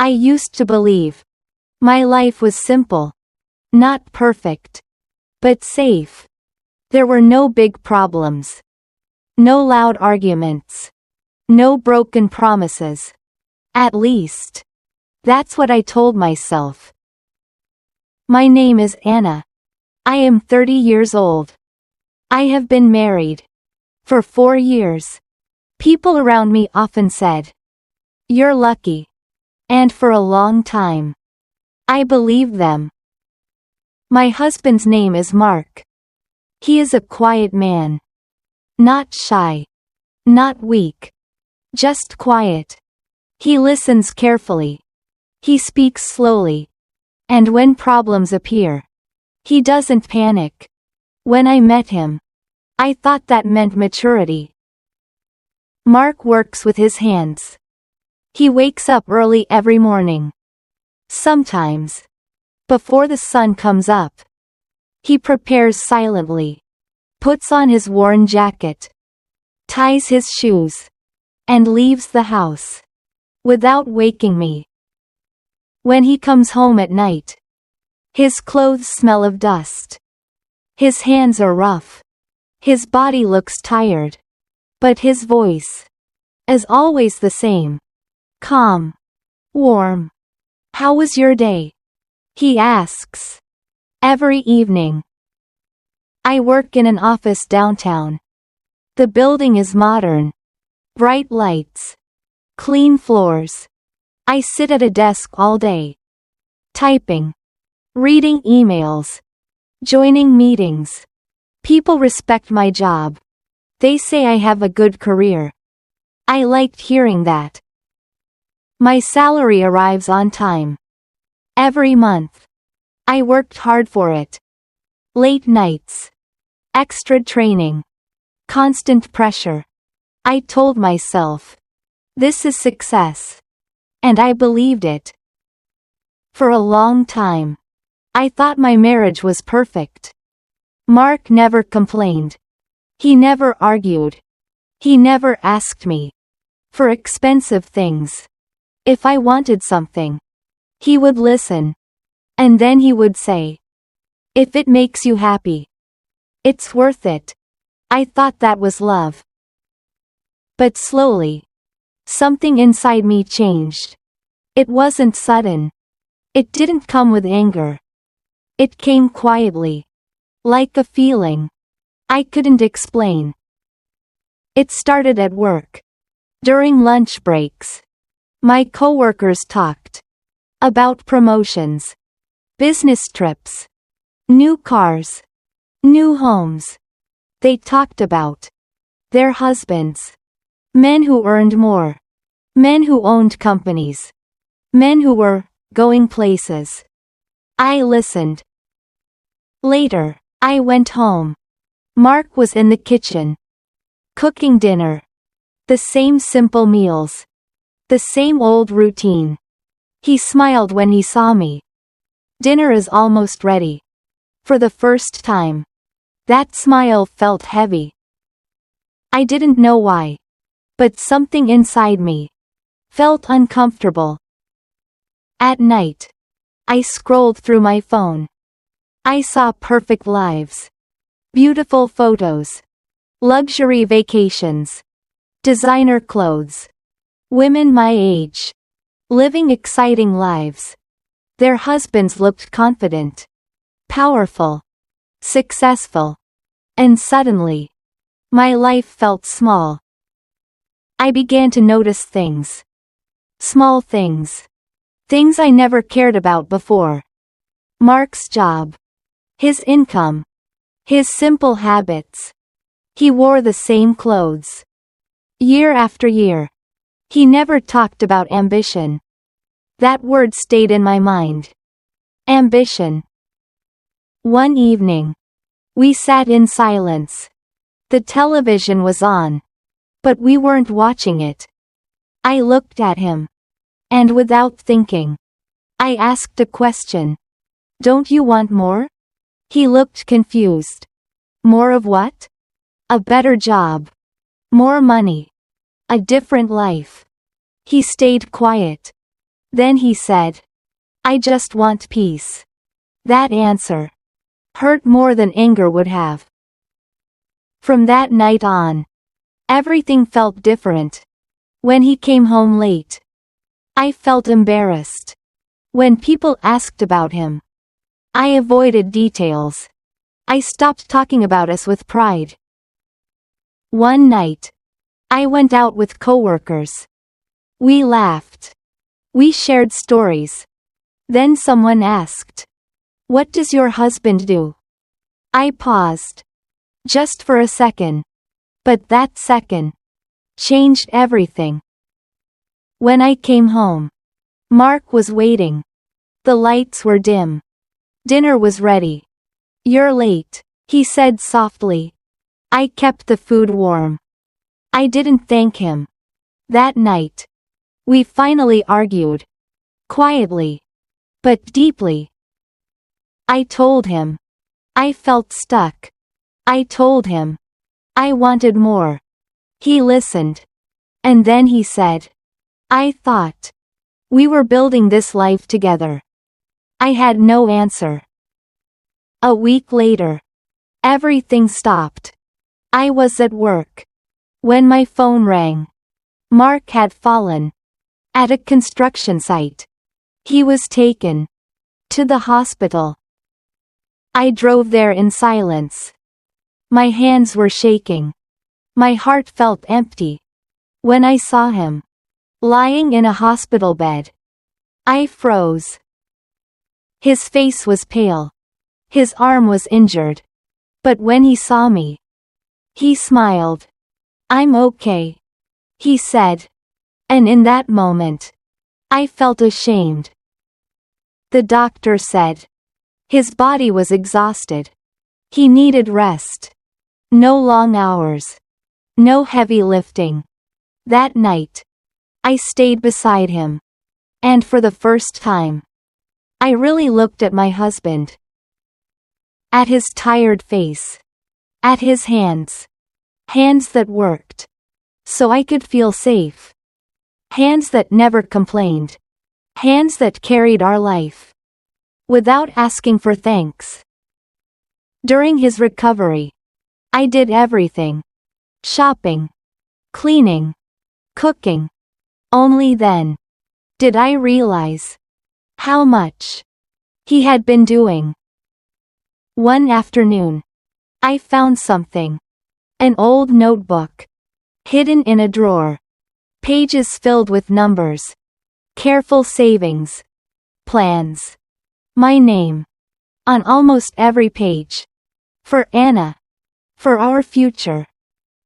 I used to believe my life was simple. Not perfect, but safe. There were no big problems. No loud arguments. No broken promises. At least, that's what I told myself. My name is Anna. I am 30 years old. I have been married for 4 years. People around me often said, "You're lucky." And for a long time, I believed them. My husband's name is Mark. He is a quiet man. Not shy. Not weak. Just quiet. He listens carefully. He speaks slowly. And when problems appear, he doesn't panic. When I met him, I thought that meant maturity. Mark works with his hands. He wakes up early every morning. Sometimes, before the sun comes up, he prepares silently, puts on his worn jacket, ties his shoes, and leaves the house without waking me. When he comes home at night, his clothes smell of dust. His hands are rough. His body looks tired. But his voice is always the same. Calm. Warm. "How was your day?" he asks. Every evening. I work in an office downtown. The building is modern. Bright lights. Clean floors. I sit at a desk all day. Typing. Reading emails. Joining meetings. People respect my job. They say I have a good career. I liked hearing that. My salary arrives on time. Every month. I worked hard for it. Late nights. Extra training. Constant pressure. I told myself, this is success. And I believed it. For a long time, I thought my marriage was perfect. Mark never complained. He never argued. He never asked me for expensive things. If I wanted something, he would listen. And then he would say, "If it makes you happy, it's worth it." I thought that was love. But slowly, something inside me changed. It wasn't sudden. It didn't come with anger. It came quietly. Like a feeling I couldn't explain. It started at work. During lunch breaks, my coworkers talked about promotions, business trips, new cars, new homes. They talked about their husbands, men who earned more, men who owned companies, men who were going places. I listened. Later, I went home. Mark was in the kitchen, cooking dinner. The same simple meals. The same old routine. He smiled when he saw me. Dinner is almost ready. For the first time, that smile felt heavy. I didn't know why, but something inside me felt uncomfortable. At night, I scrolled through my phone. I saw perfect lives. Beautiful photos. Luxury vacations. Designer clothes. Women my age. Living exciting lives. Their husbands looked confident. Powerful. Successful. And suddenly, my life felt small. I began to notice things. Small things. Things I never cared about before. Mark's job. His income. His simple habits. He wore the same clothes. Year after year. He never talked about ambition. That word stayed in my mind. Ambition. One evening, we sat in silence. The television was on. But we weren't watching it. I looked at him. And without thinking, I asked a question. "Don't you want more?" He looked confused. More of what? A better job. More money. A different life. He stayed quiet. Then he said, "I just want peace." That answer hurt more than anger would have. From that night on, everything felt different. When he came home late, I felt embarrassed. When people asked about him, I avoided details. I stopped talking about us with pride. One night, I went out with coworkers. We laughed. We shared stories. Then someone asked, "What does your husband do?" I paused. Just for a second. But that second changed everything. When I came home, Mark was waiting. The lights were dim. Dinner was ready. "You're late," he said softly. I kept the food warm. I didn't thank him. That night, we finally argued. Quietly. But deeply. I told him. I felt stuck. I told him. I wanted more. He listened. And then he said, "I thought we were building this life together." I had no answer. A week later, everything stopped. I was at work. When my phone rang, Mark had fallen. At a construction site. He was taken to the hospital. I drove there in silence. My hands were shaking. My heart felt empty. When I saw him lying in a hospital bed, I froze. His face was pale. His arm was injured. But when he saw me, he smiled. "I'm okay," he said. And in that moment, I felt ashamed. The doctor said his body was exhausted. He needed rest. No long hours. No heavy lifting. That night, I stayed beside him. And for the first time, I really looked at my husband. At his tired face. At his hands. Hands that worked. So I could feel safe. Hands that never complained. Hands that carried our life. Without asking for thanks. During his recovery, I did everything. Shopping. Cleaning. Cooking. Only then did I realize how much he had been doing. One afternoon, I found something. An old notebook. Hidden in a drawer. Pages filled with numbers. Careful savings. Plans. My name. On almost every page. For Anna. For our future.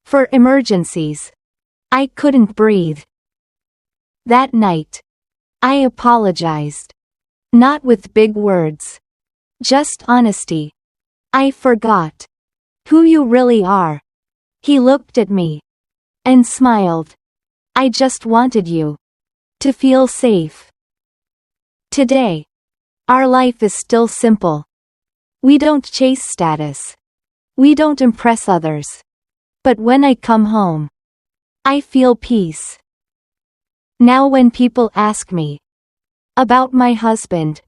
For emergencies. I couldn't breathe. That night, I apologized. Not with big words. Just honesty. I forgot who you really are. He looked at me. And smiled. "I just wanted you to feel safe." Today, our life is still simple. We don't chase status. We don't impress others. But when I come home, I feel peace. Now when people ask me about my husband,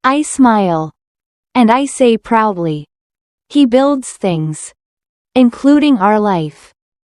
I smile. And I say proudly, he builds things, including our life.